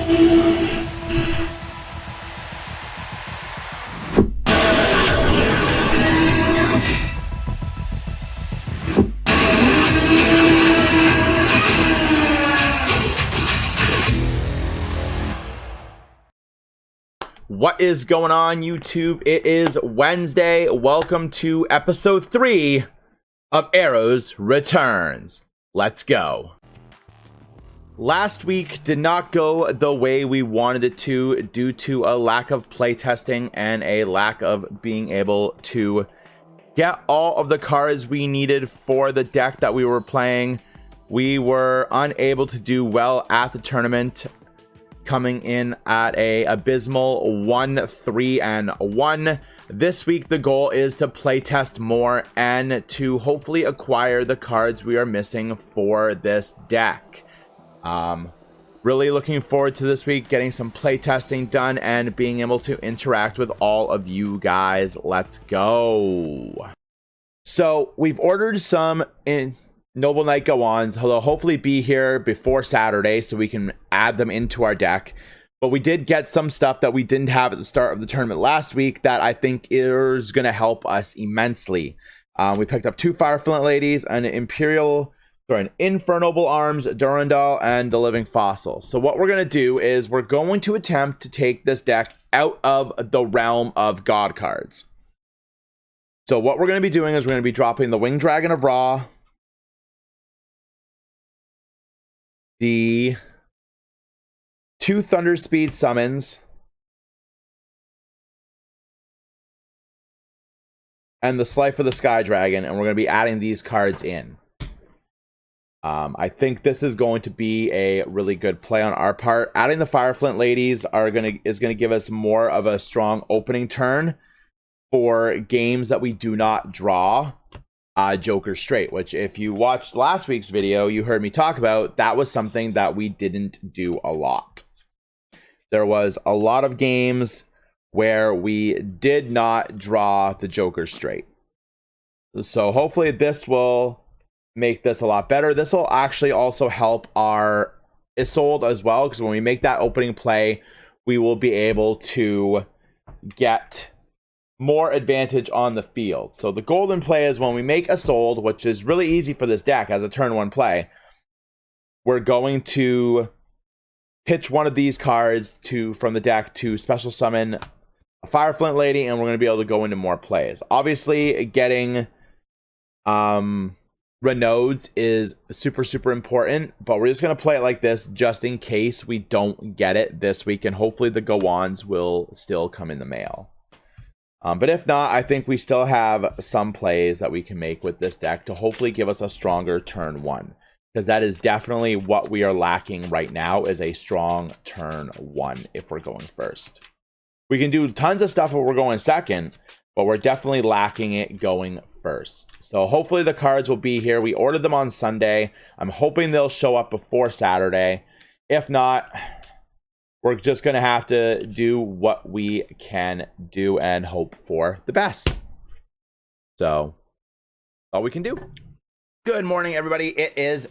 What is going on, YouTube? It is Wednesday. Welcome to episode 3 of Arrows Returns. Let's go. Last week did not go the way we wanted it to due to a lack of playtesting and a lack of being able to get all of the cards we needed for the deck that we were playing. We were unable to do well at the tournament, coming in at a abysmal 1-3-1. This week the goal is to playtest more and to hopefully acquire the cards we are missing for this deck. Really looking forward to this week, getting some playtesting done and being able to interact with all of you guys. Let's go. So we've ordered some in Noble Knight Go-Ons. They'll hopefully be here before Saturday so we can add them into our deck. But we did get some stuff that we didn't have at the start of the tournament last week that I think is going to help us immensely. We picked up 2 Fireflint Ladies, an Infernoble Arms, Durandal, and the Living Fossil. So what we're going to do is we're going to attempt to take this deck out of the realm of God cards. So what we're going to be doing is we're going to be dropping the Winged Dragon of Ra, the 2 Thunder Speed summons, and the Slife of the Sky Dragon, and we're going to be adding these cards in. I think this is going to be a really good play on our part. Adding the Fireflint Ladies is going to give us more of a strong opening turn for games that we do not draw Joker straight, which if you watched last week's video, you heard me talk about. That was something that we didn't do a lot. There was a lot of games where we did not draw the Joker straight. So hopefully this will make this a lot better. This will actually also help our Isolde as well, because when we make that opening play, we will be able to get more advantage on the field. So the golden play is when we make a Isolde, which is really easy for this deck as a turn 1 play, we're going to pitch one of these cards from the deck to special summon a Fireflint Lady, and we're going to be able to go into more plays. Obviously, getting Renauds is super important, but we're just going to play it like this just in case we don't get it this week, and hopefully the Go-Ons will still come in the mail. But if not, I think we still have some plays that we can make with this deck to hopefully give us a stronger turn 1. Because that is definitely what we are lacking right now, is a strong turn 1 if we're going first. We can do tons of stuff if we're going second, but we're definitely lacking it going first. So hopefully the cards will be here. We ordered them on Sunday. I'm hoping they'll show up before Saturday. If not, we're just going to have to do what we can do and hope for the best. So, all we can do. Good morning, everybody. It is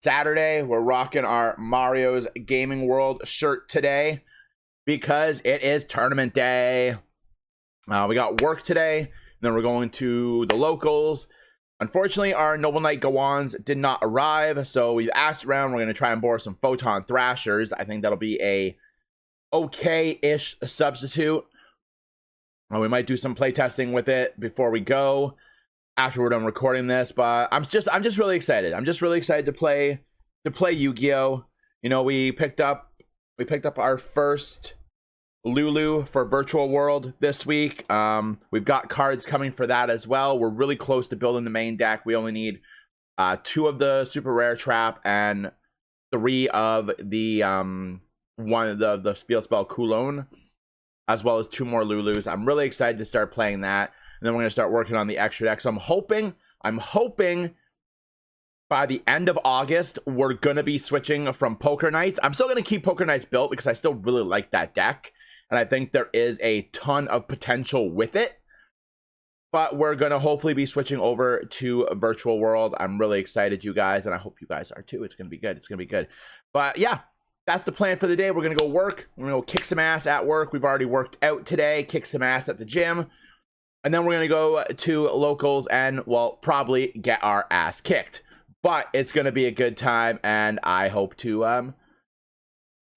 Saturday. We're rocking our Mario's Gaming World shirt today because it is tournament day. We got work today, and then we're going to the locals. Unfortunately, our Noble Knight Go-Ons did not arrive, so we've asked around. We're going to try and borrow some Photon Thrashers. I think that'll be a okay-ish substitute. We might do some playtesting with it before we go, after we're done recording this. But I'm just really excited. I'm just really excited to play Yu-Gi-Oh. You know, we picked up our first Lulu for Virtual World this week. We've got cards coming for that as well. We're really close to building the main deck. We only need 2 of the super rare trap and 3 of the one of the field spell Coulon, as well as 2 more Lulus. I'm really excited to start playing that, and then we're going to start working on the extra deck. So I'm hoping by the end of August we're going to be switching from Poker Knights. I'm still going to keep Poker Knights built because I still really like that deck, and I think there is a ton of potential with it. But we're going to hopefully be switching over to Virtual World. I'm really excited, you guys, and I hope you guys are too. It's going to be good. It's going to be good. But yeah, that's the plan for the day. We're going to go work. We're going to go kick some ass at work. We've already worked out today, kick some ass at the gym. And then we're going to go to locals and, well, probably get our ass kicked. But it's going to be a good time, and I hope to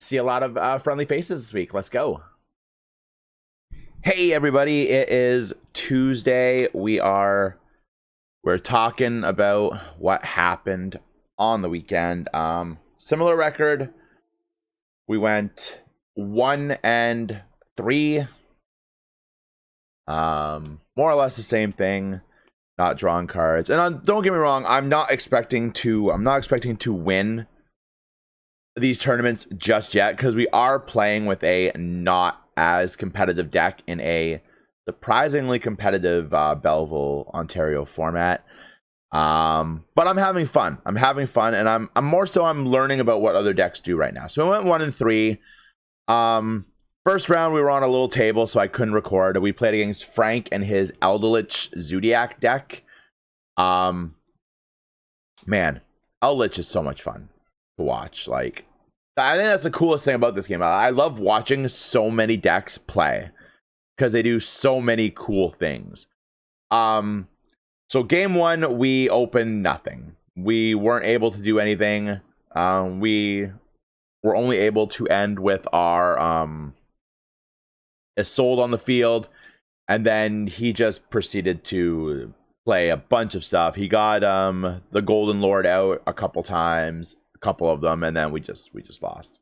see a lot of friendly faces this week. Let's go. Hey, everybody. It is Tuesday. We're talking about what happened on the weekend. Similar record. We went 1-3. More or less the same thing. Not drawing cards. And don't get me wrong, I'm not expecting to win these tournaments just yet, because we are playing with a not as competitive deck in a surprisingly competitive Belleville, Ontario format. But I'm having fun. And I'm learning about what other decks do right now. So we went 1-3. First round, we were on a little table, so I couldn't record. We played against Frank and his Eldritch Zodiac deck. Man, Eldritch is so much fun to watch. Like, I think that's the coolest thing about this game. I love watching so many decks play because they do so many cool things. So game one, we opened nothing. We weren't able to do anything. We were only able to end with our Isolde on the field, and then he just proceeded to play a bunch of stuff. He got the Golden Lord out a couple times, a couple of them, and then we just lost.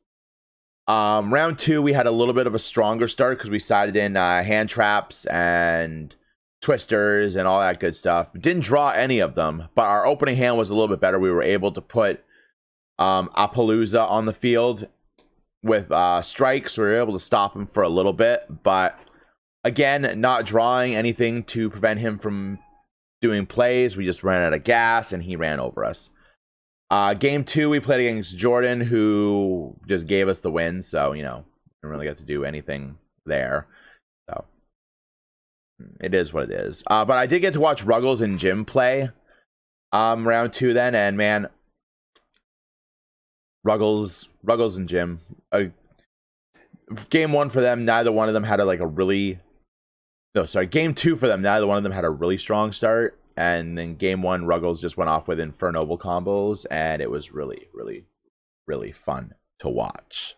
Round two, we had a little bit of a stronger start because we sided in hand traps and twisters and all that good stuff. Didn't draw any of them, but our opening hand was a little bit better. We were able to put Appaloosa on the field with strikes. We were able to stop him for a little bit, but again, not drawing anything to prevent him from doing plays. We just ran out of gas and he ran over us. Game two, we played against Jordan, who just gave us the win, so didn't really get to do anything there. So it is what it is. But I did get to watch Ruggles and Jim play round two then, and man, Ruggles and Jim. Game one for them, neither one of them had game two for them, neither one of them had a really strong start. And then game one, Ruggles just went off with Infernoble combos, and it was really, really, really fun to watch.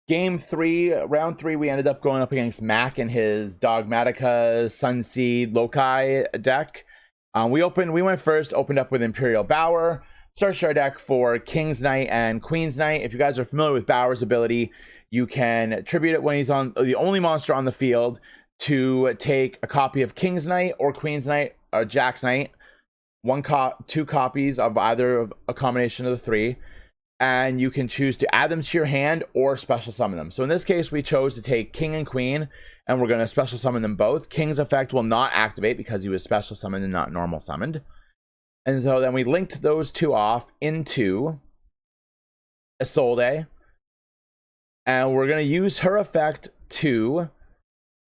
Game three, round three, we ended up going up against Mac and his Dogmatica Sunseed Loci deck. We went first, opened up with Imperial Bower. Search our deck for King's Knight and Queen's Knight. If you guys are familiar with Bower's ability, you can tribute it when he's on the only monster on the field to take a copy of King's Knight or Queen's Knight or Jack's Knight. Two copies of either of a combination of the three. And you can choose to add them to your hand or special summon them. So in this case, we chose to take King and Queen, and we're going to special summon them both. King's effect will not activate because he was special summoned and not normal summoned. And so then we linked those two off into Isolde. And we're going to use her effect to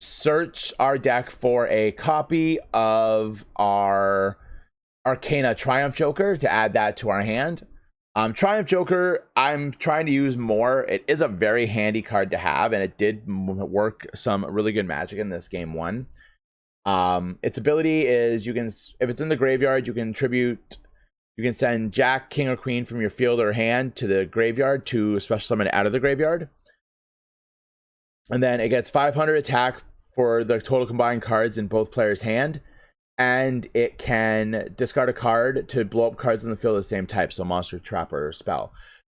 search our deck for a copy of our Arcana Triumph Joker to add that to our hand. Triumph Joker, I'm trying to use more. It is a very handy card to have, and it did work some really good magic in this game one. Its ability is if it's in the graveyard, you can send Jack, King, or Queen from your field or hand to the graveyard to special summon it out of the graveyard. And then it gets 500 attack for the total combined cards in both players' hand. And it can discard a card to blow up cards in the field of the same type, so monster, trap, or spell.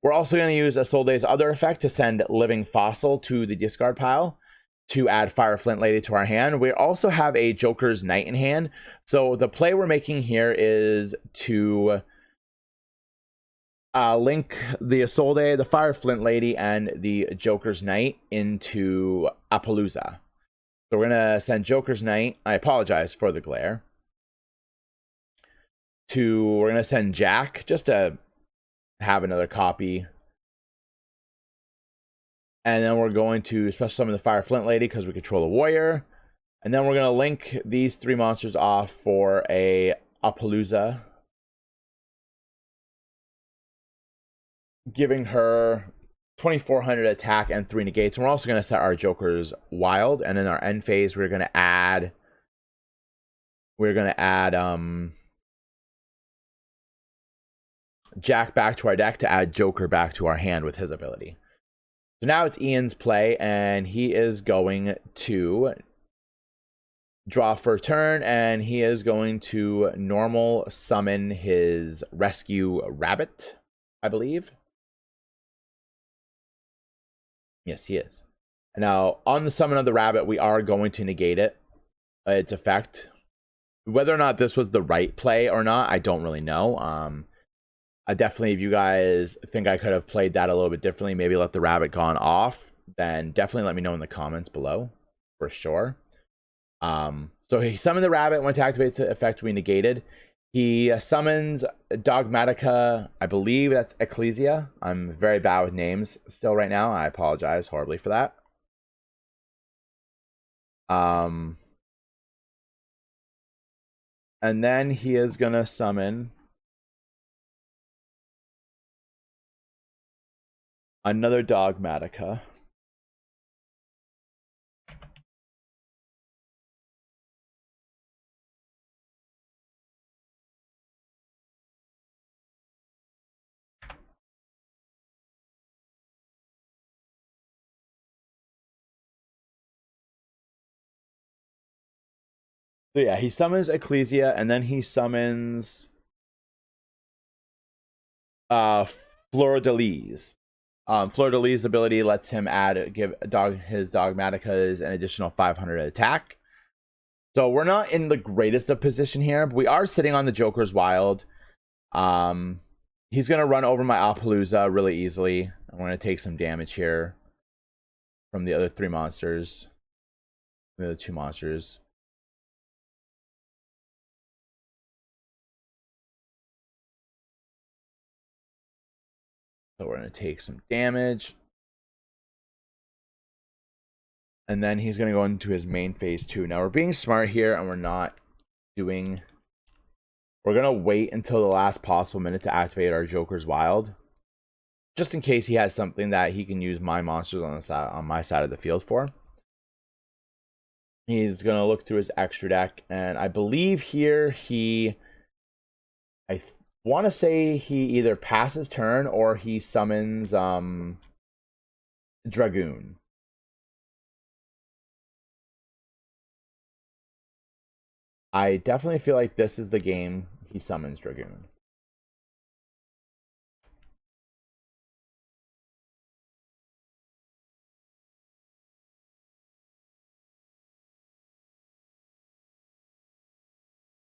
We're also going to use Isolde's other effect to send Living Fossil to the discard pile to add Fire Flint Lady to our hand. We also have a Joker's Knight in hand. So the play we're making here is to link the Isolde, the Fire Flint Lady, and the Joker's Knight into Appaloosa. So we're going to send Joker's Knight. I apologize for the glare. We're going to send Jack just to have another copy. And then we're going to special summon the Fire Flint Lady because we control a warrior. And then we're going to link these three monsters off for a Appaloosa. giving her 2400 attack and 3 negates. And we're also going to set our Jokers wild. And in our end phase, we're going to add Jack back to our deck to add Joker back to our hand with his ability. So now it's Ian's play, and he is going to draw for a turn, and he is going to normal summon his rescue rabbit, I believe. Yes, he is. Now, on the summon of the rabbit, we are going to negate it, its effect. Whether or not this was the right play or not, I don't really know. I definitely, if you guys think I could have played that a little bit differently, maybe let the rabbit gone off, then definitely let me know in the comments below, for sure. So he summoned the rabbit. When it activates the effect, we negated. He summons Dogmatica. I believe that's Ecclesia. I'm very bad with names still right now. I apologize horribly for that. And then he is going to summon another Dogmatica. So yeah, he summons Ecclesia, and then he summons Fleur de Lis. Fleur de Lis' ability lets him give his Dogmaticas an additional 500 attack. So we're not in the greatest of position here, but we are sitting on the Joker's Wild. He's going to run over my Appaloosa really easily. I'm going to take some damage here from the other 3 monsters. The other 2 monsters. So we're going to take some damage. And then he's going to go into his main phase 2. Now we're being smart here, and we're not doing... We're going to wait until the last possible minute to activate our Joker's Wild. Just in case he has something that he can use my monsters on my side of the field for. He's going to look through his extra deck. And I believe here I want to say he either passes turn or he summons Dragoon. I definitely feel like this is the game he summons Dragoon.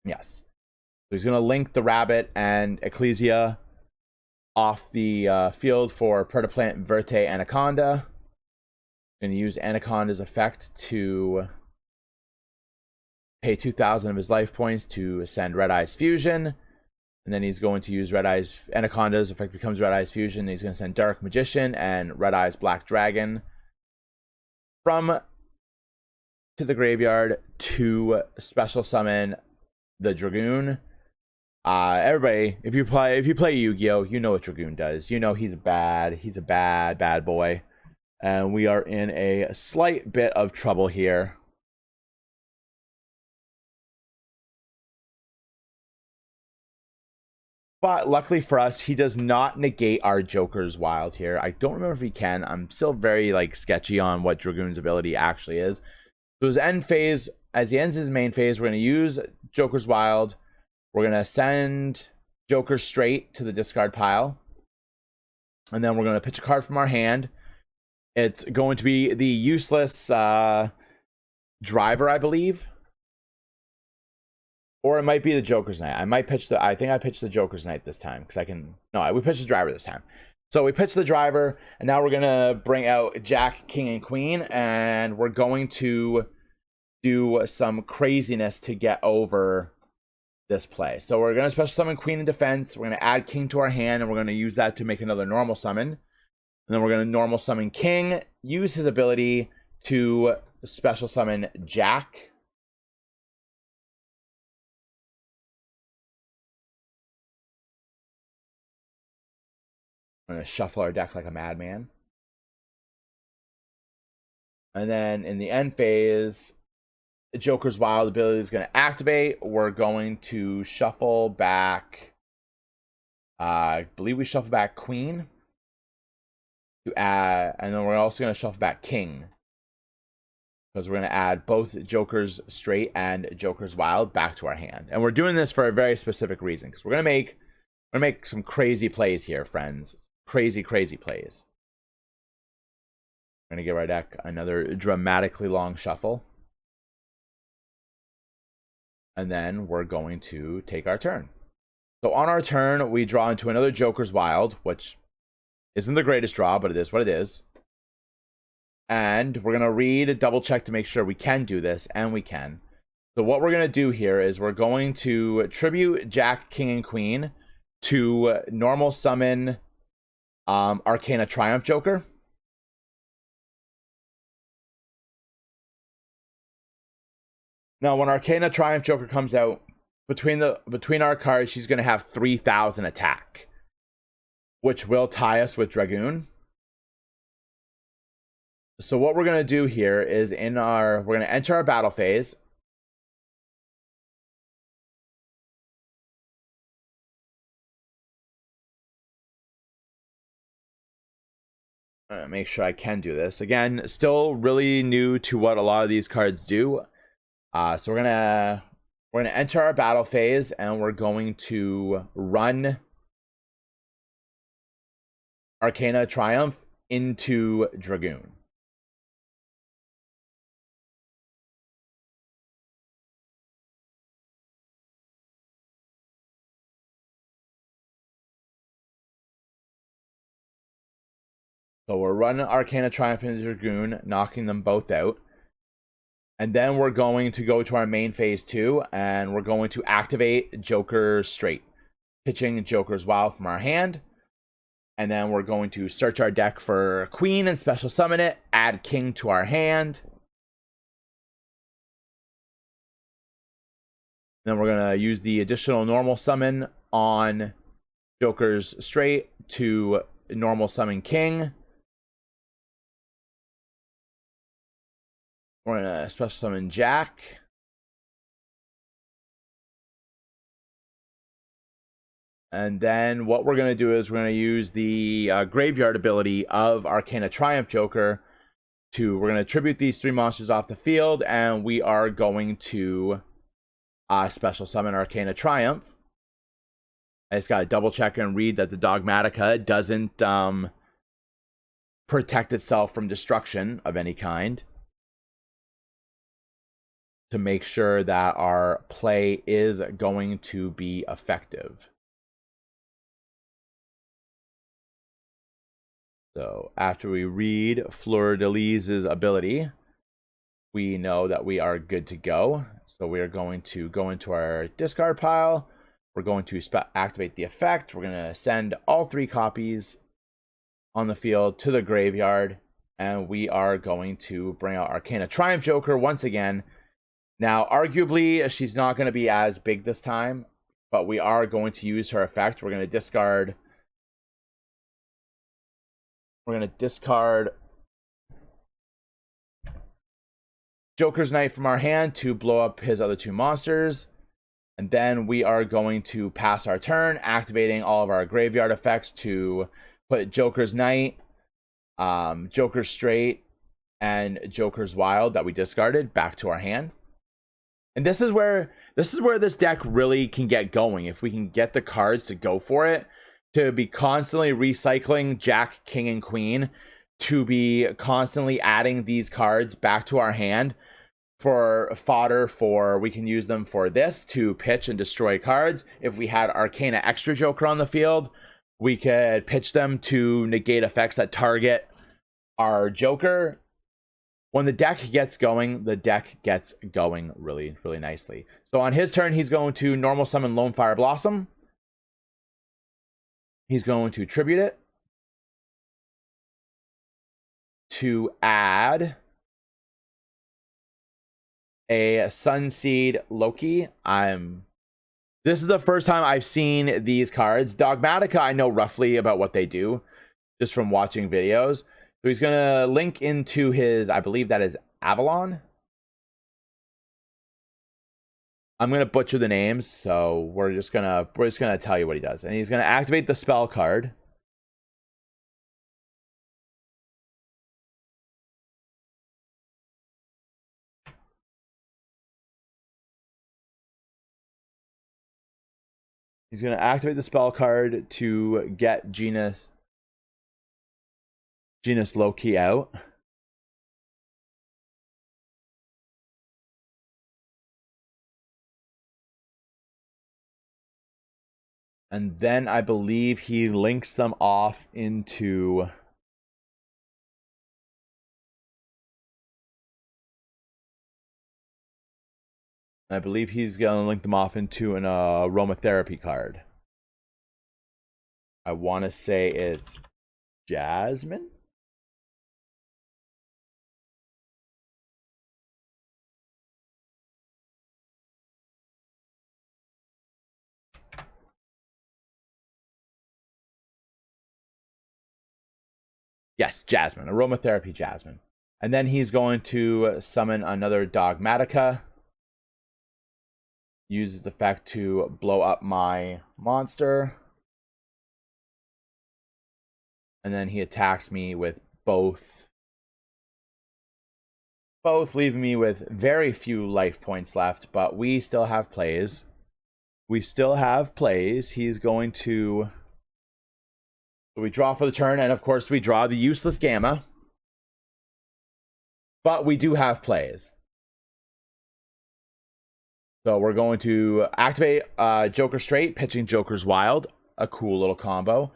Yes. So he's going to link the rabbit and Ecclesia off the field for Protoplant Verte Anaconda. Going to use Anaconda's effect to pay 2,000 of his life points to send Red Eyes Fusion. And then he's going to use Red Eyes... Anaconda's effect becomes Red Eyes Fusion. He's going to send Dark Magician and Red Eyes Black Dragon from to the graveyard to special summon the Dragoon. Everybody, if you play Yu-Gi-Oh, you know what Dragoon does. You know he's a bad boy. And we are in a slight bit of trouble here. But luckily for us, he does not negate our Joker's Wild here. I don't remember if he can. I'm still very sketchy on what Dragoon's ability actually is. So his end phase, as he ends his main phase, we're going to use Joker's Wild. We're going to send Joker straight to the discard pile. And then we're going to pitch a card from our hand. It's going to be the useless Driver, I believe. Or it might be the Joker's Knight. I think I pitched the Joker's Knight this time. We pitched the Driver this time. So we pitched the Driver. And now we're going to bring out Jack, King, and Queen. And we're going to do some craziness to get over this play. So we're going to special summon Queen in defense. We're going to add King to our hand. And we're going to use that to make another normal summon. And then we're going to normal summon King. Use his ability to special summon Jack. I'm going to shuffle our deck like a madman. And then in the end phase, the Joker's Wild ability is going to activate. We're going to shuffle back, I believe we shuffle back Queen to add, and then we're also going to shuffle back King, because we're going to add both Joker's Straight and Joker's Wild back to our hand. And we're doing this for a very specific reason, because we're going to make some crazy plays here, friends. Crazy plays. We're going to give our deck another dramatically long shuffle. And then we're going to take our turn. So on our turn, we draw into another Joker's Wild, which isn't the greatest draw, but it is what it is. And we're going to read, double check to make sure we can do this, and we can. So what we're going to do here is we're going to tribute Jack, King, and Queen to normal summon Arcana Triumph Joker. Now, when Arcana Triumph Joker comes out, between our cards, she's going to have 3,000 attack, which will tie us with Dragoon. So what we're going to do here is we're going to enter our battle phase. Make sure I can do this. Again, still really new to what a lot of these cards do. So we're gonna enter our battle phase, and we're going to run Arcana Triumph into Dragoon. So we're running Arcana Triumph into Dragoon, knocking them both out. And then we're going to go to our main phase 2, and we're going to activate Joker Straight, pitching Joker's Wild from our hand. And then we're going to search our deck for Queen and special summon it, add King to our hand. Then we're going to use the additional normal summon on Joker's Straight to normal summon King. We're going to special summon Jack. And then what we're going to do is we're going to use the graveyard ability of Arcana Triumph Joker we're going to tribute these 3 monsters off the field, and we are going to special summon Arcana Triumph. I just got to double check and read that the Dogmatica doesn't protect itself from destruction of any kind, to make sure that our play is going to be effective. So after we read Fleur-de-Lis's ability, we know that we are good to go. So we are going to go into our discard pile. We're going to activate the effect. We're going to send all 3 copies on the field to the graveyard. And we are going to bring out Arcana Triumph Joker once again. Now, arguably, she's not going to be as big this time, but we are going to use her effect. We're going to discard Joker's Knight from our hand to blow up his other 2 monsters. And then we are going to pass our turn, activating all of our graveyard effects to put Joker's Knight, Joker's Straight, and Joker's Wild that we discarded back to our hand. And this is where this deck really can get going. If we can get the cards to go for it, to be constantly recycling Jack, King, and Queen, to be constantly adding these cards back to our hand for fodder, for we can use them for this to pitch and destroy cards. If we had Arcana Extra Joker on the field, we could pitch them to negate effects that target our Joker. When the deck gets going really, really nicely. So on his turn, he's going to normal summon Lone Fire Blossom. He's going to tribute it to add a Sunseed Loki. This is the first time I've seen these cards. Dogmatica, I know roughly about what they do. just from watching videos. So he's gonna link into his, I believe that is Avalon. I'm gonna butcher the names, so we're just gonna tell you what he does. And he's gonna activate the spell card. He's gonna activate the spell card to get Genus Loki out. And then I believe he links them off into... I believe he's going to link them off into an aromatherapy card. I want to say it's Jasmine? Yes, Jasmine. Aromatherapy Jasmine. And then he's going to summon another Dogmatica. Uses the effect to blow up my monster. And then he attacks me with both, leaving me with very few life points left. But we still have plays. He's going to... So we draw for the turn, and of course we draw the useless Gamma. But we do have plays. So we're going to activate Joker Straight, pitching Joker's Wild. A cool little combo.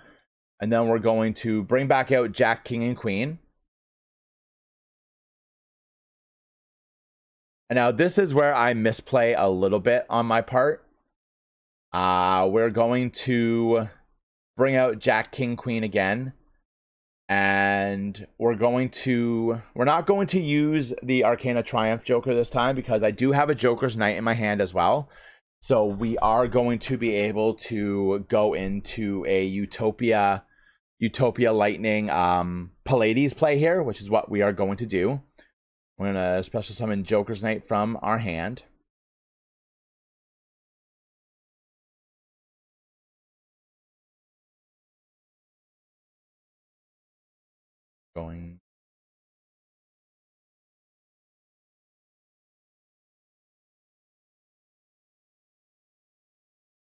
And then we're going to bring back out Jack, King, and Queen. And now this is where I misplay a little bit on my part. We're going to bring out Jack, King, Queen again. And we're not going to use the Arcana Triumph Joker this time, because I do have a Joker's Knight in my hand as well. So we are going to be able to go into a Utopia Lightning Pallades play here, which is what we are going to do. We're going to special summon Joker's Knight from our hand.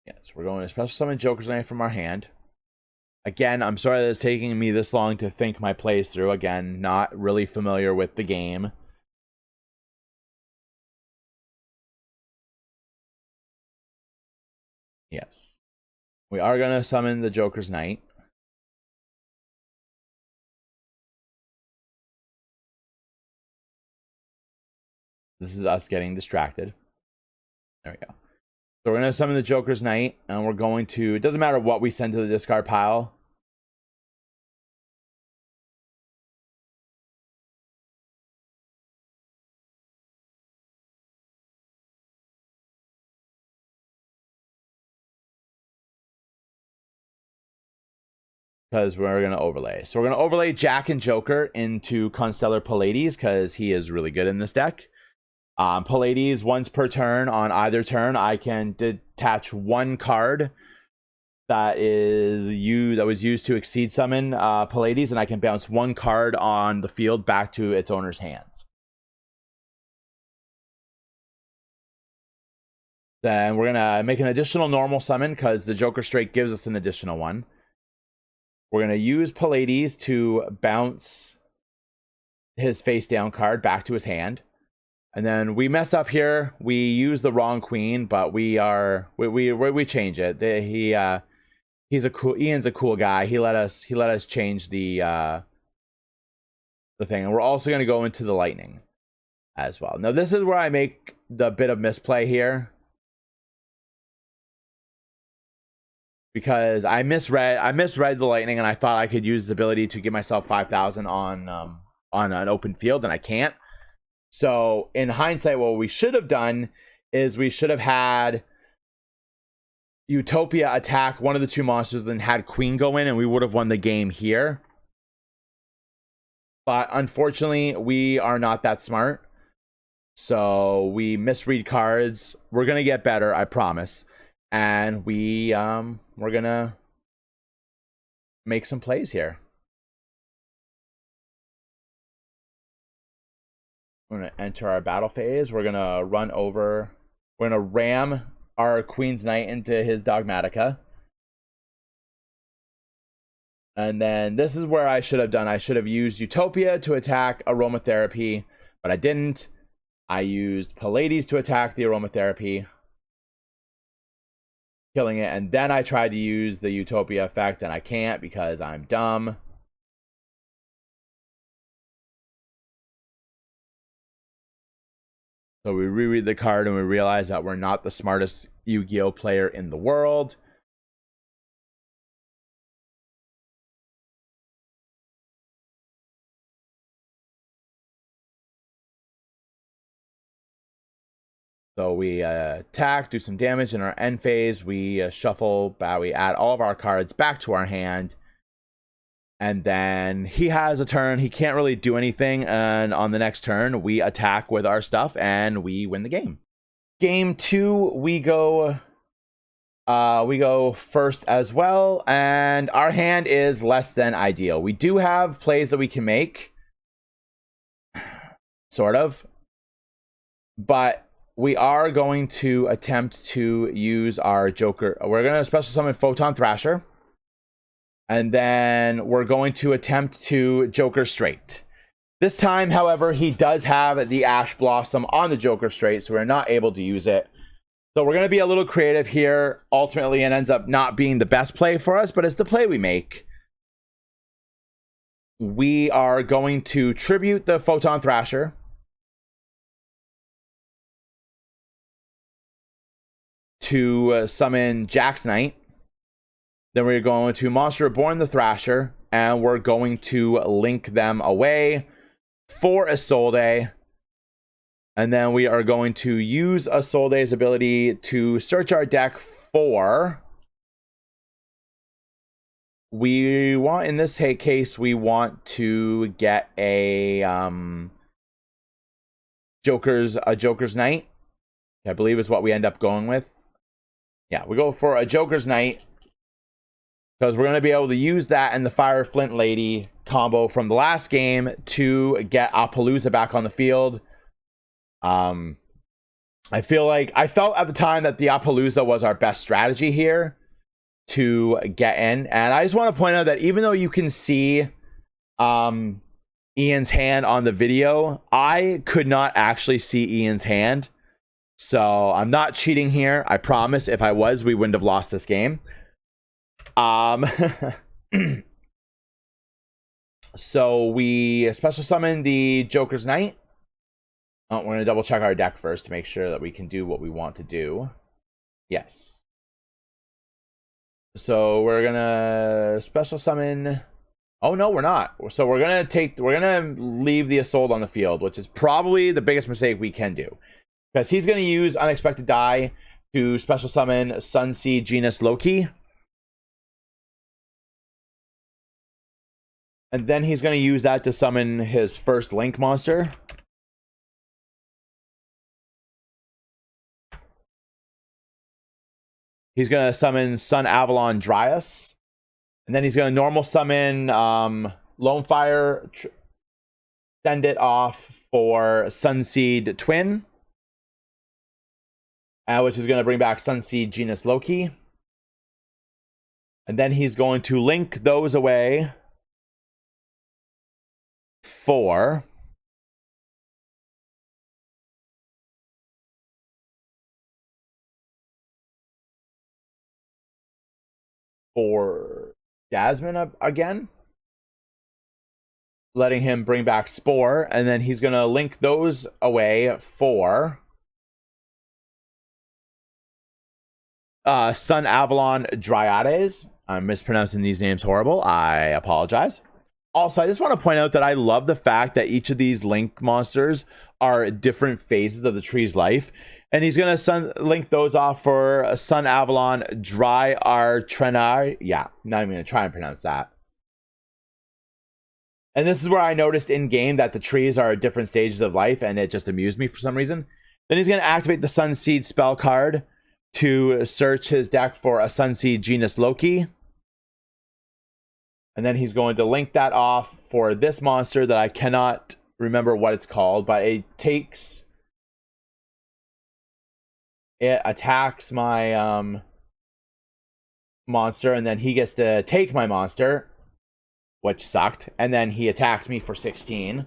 Yes, we're going to special summon Joker's Knight from our hand. Again, I'm sorry that it's taking me this long to think my plays through. Again, not really familiar with the game. Yes. We are going to summon the Joker's Knight. This is us getting distracted. There we go. So we're going to summon the Joker's Knight, and we're going to... It doesn't matter what we send to the discard pile. Because we're going to overlay. So we're going to overlay Jack and Joker into Constellar Pallades, because he is really good in this deck. Pallades, once per turn, on either turn, I can detach one card that was used to exceed summon Pallades, and I can bounce one card on the field back to its owner's hands. Then we're gonna make an additional normal summon, because the Joker Straight gives us an additional one. We're gonna use Pallades to bounce his face down card back to his hand. And then we mess up here. We use the wrong queen, but we change it. Ian's a cool guy. He let us change the thing. And we're also going to go into the lightning as well. Now this is where I make the bit of misplay here, because I misread the lightning, and I thought I could use the ability to give myself 5,000 on an open field, and I can't. So in hindsight, what we should have done is we should have had Utopia attack one of the two monsters, then had Queen go in, and we would have won the game here. But unfortunately, we are not that smart. So we misread cards. We're gonna get better, I promise. And we're gonna make some plays here. We're gonna enter our battle phase. We're gonna run over. We're gonna ram our Queen's Knight into his Dogmatica. And then this is where I should have done. I should have used Utopia to attack Aromatherapy, but I didn't. I used Pallades to attack the Aromatherapy, killing it. And then I tried to use the Utopia effect, and I can't because I'm dumb. So we reread the card and we realize that we're not the smartest Yu-Gi-Oh player in the world. So we attack, do some damage in our end phase. We shuffle, we add all of our cards back to our hand. And then he has a turn. He can't really do anything. And on the next turn, we attack with our stuff and we win the game. Game 2, we go first as well. And our hand is less than ideal. We do have plays that we can make. Sort of. But we are going to attempt to use our Joker. We're going to special summon Photon Thrasher. And then we're going to attempt to Joker Straight. This time, however, he does have the Ash Blossom on the Joker Straight, so we're not able to use it. So we're going to be a little creative here. Ultimately, it ends up not being the best play for us, but it's the play we make. We are going to tribute the Photon Thrasher. To summon Jack's Knight. Then we're going to Monster Reborn the Thrasher, and we're going to link them away for Isolde. And then we are going to use Isolde's ability to search our deck for... We want, in this case, we want to get a Joker's Knight. I believe is what we end up going with. Yeah, we go for a Joker's Knight because we're going to be able to use that and the Fire Flint Lady combo from the last game to get Appaloosa back on the field. I felt at the time that the Appaloosa was our best strategy here to get in. And I just want to point out that even though you can see Ian's hand on the video, I could not actually see Ian's hand. So I'm not cheating here. I promise if I was, we wouldn't have lost this game. So we special summon the Joker's Knight. Oh, we're going to double check our deck first to make sure that we can do what we want to do. Yes. So we're going to special summon... Oh, no, we're not. So we're going to leave the Assault on the field, which is probably the biggest mistake we can do. Because he's going to use Unexpected Die to special summon Sunseed Genus Loki. And then he's going to use that to summon his first Link monster. He's going to summon Sun Avalon Dryas. And then he's going to normal summon Lone Fire. Send it off for Sunseed Twin. Which is going to bring back Sunseed Genus Loki. And then he's going to link those away for Jasmine again. Letting him bring back Spore. And then he's going to link those away for... Sun Avalon Dryades. I'm mispronouncing these names horrible. I apologize. Also, I just want to point out that I love the fact that each of these Link monsters are different phases of the tree's life. And he's going to link those off for Sun Avalon Dry Artrenar. Yeah, not even going to try and pronounce that. And this is where I noticed in game that the trees are at different stages of life, and it just amused me for some reason. Then he's going to activate the Sunseed spell card to search his deck for a Sunseed genus Loki. And then he's going to link that off for this monster that I cannot remember what it's called, but it attacks my monster, and then he gets to take my monster, which sucked, and then he attacks me for 16.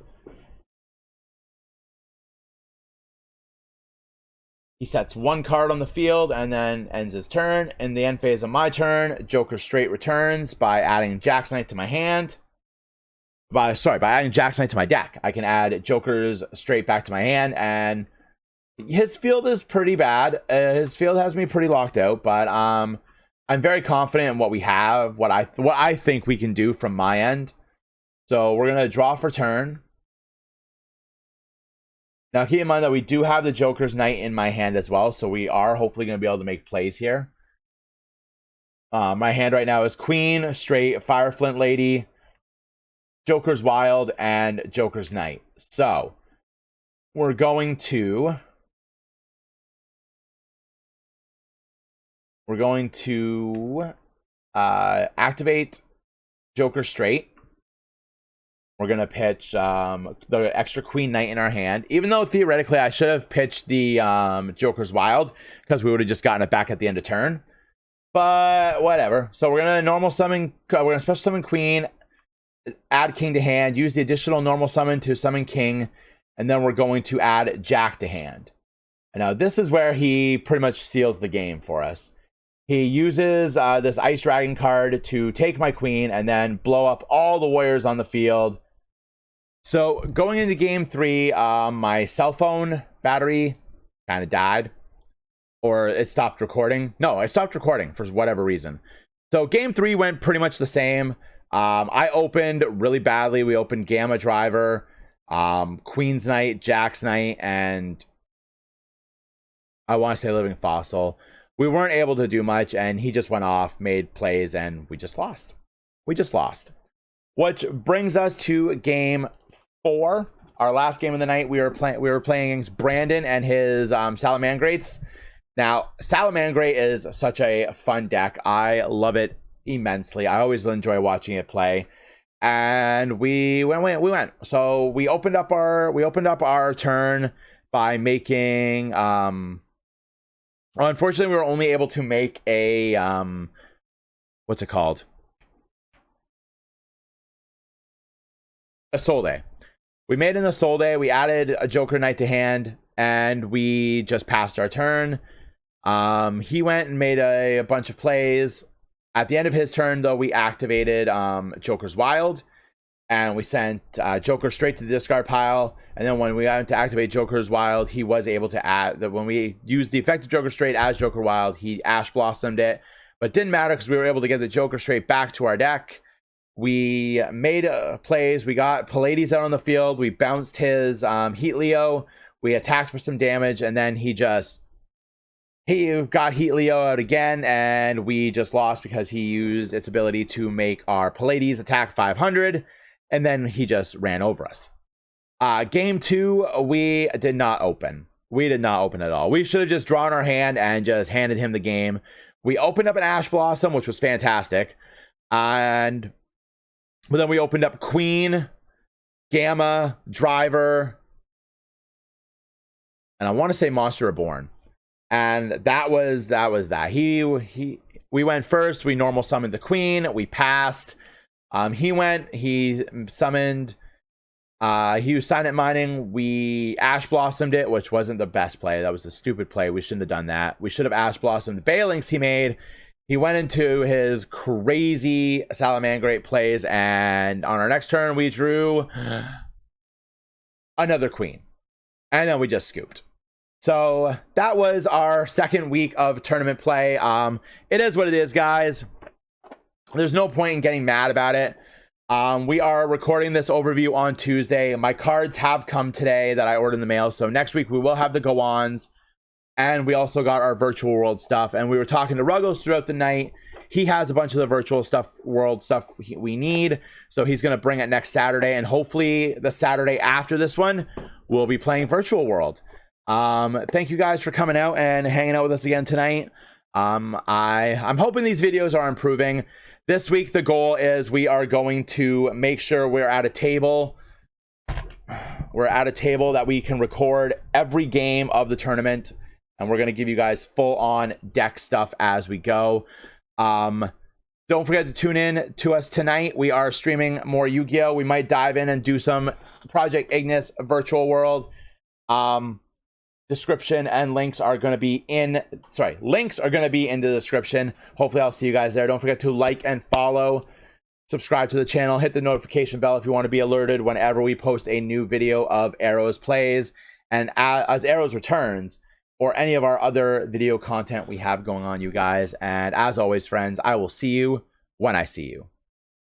He sets one card on the field and then ends his turn. In the end phase of my turn, Joker Straight returns by adding Jack's Knight to my hand. By adding Jack's Knight to my deck. I can add Joker's Straight back to my hand, and his field is pretty bad. His field has me pretty locked out, but I'm very confident in what we have, what I think we can do from my end. So we're gonna draw for turn. Now, keep in mind that we do have the Joker's Knight in my hand as well, so we are hopefully going to be able to make plays here. My hand right now is Queen, Straight, Fireflint Lady, Joker's Wild, and Joker's Knight. So, we're going to activate Joker Straight. We're going to pitch the extra Queen Knight in our hand. Even though theoretically I should have pitched the Joker's Wild, because we would have just gotten it back at the end of turn. But whatever. So we're going to normal summon, we're going to special summon Queen, add King to hand, use the additional normal summon to summon King, and then we're going to add Jack to hand. And now this is where he pretty much seals the game for us. He uses this Ice Dragon card to take my Queen and then blow up all the warriors on the field. So going into game 3, my cell phone battery kind of died, or it stopped recording. No, I stopped recording for whatever reason. So game 3 went pretty much the same. I opened really badly. We opened Gamma Driver, Queen's Knight, Jack's Knight, and I want to say Living Fossil. We weren't able to do much, and he just went off, made plays, and we just lost. Which brings us to game 4, our last game of the night. We were playing against Brandon and his Salamangrates. Now, Salamangrate is such a fun deck. I love it immensely. I always enjoy watching it play. And we went. So we opened up our turn by making unfortunately, we were only able to make a what's it called? A Solde. We made an Isolde, we added a Joker Knight to hand, and we just passed our turn. He went and made a bunch of plays. At the end of his turn, though, we activated Joker's Wild, and we sent Joker straight to the discard pile. And then when we got to activate Joker's Wild, he was able to add that when we used the effective Joker Straight as Joker Wild, he Ash Blossomed it. But it didn't matter because we were able to get the Joker Straight back to our deck. We made plays. We got Pallades out on the field. We bounced his Heat Leo. We attacked for some damage, and then he got Heat Leo out again, and we just lost because he used its ability to make our Pallades attack 500, and then he just ran over us. Game 2, we did not open. We did not open at all. We should have just drawn our hand and just handed him the game. We opened up an Ash Blossom, which was fantastic. But then we opened up Queen, Gamma, Driver, and I want to say Monster Reborn. And that was that. We went first. We normal summoned the Queen. We passed. He summoned. He was Silent Mining. We Ash Blossomed it, which wasn't the best play. That was a stupid play. We shouldn't have done that. We should have Ash Blossomed the Balinks he made. He went into his crazy Salamangrate plays, and on our next turn, we drew another Queen. And then we just scooped. So that was our second week of tournament play. It is what it is, guys. There's no point in getting mad about it. We are recording this overview on Tuesday. My cards have come today that I ordered in the mail. So next week we will have the go-ons. And we also got our virtual world stuff. And we were talking to Ruggles throughout the night. he has a bunch of the virtual stuff, world stuff we need. So he's going to bring it next Saturday, and hopefully the Saturday after this one, we'll be playing virtual world. Thank you guys for coming out and hanging out with us again tonight. I'm hoping these videos are improving. This week, the goal is we are going to make sure we're at a table. We're at a table that we can record every game of the tournament, and we're going to give you guys full-on deck stuff as we go. Don't forget to tune in to us tonight. We are streaming more Yu-Gi-Oh! We might dive in and do some Project Ignis virtual world. Description and links are going to be in, links are going to be in the description. Hopefully I'll see you guys there. Don't forget to like and follow, subscribe to the channel, hit the notification bell if you want to be alerted whenever we post a new video of Arrows Plays and as Arrows returns, or any of our other video content we have going on, you guys. And as always, friends, I will see you when I see you.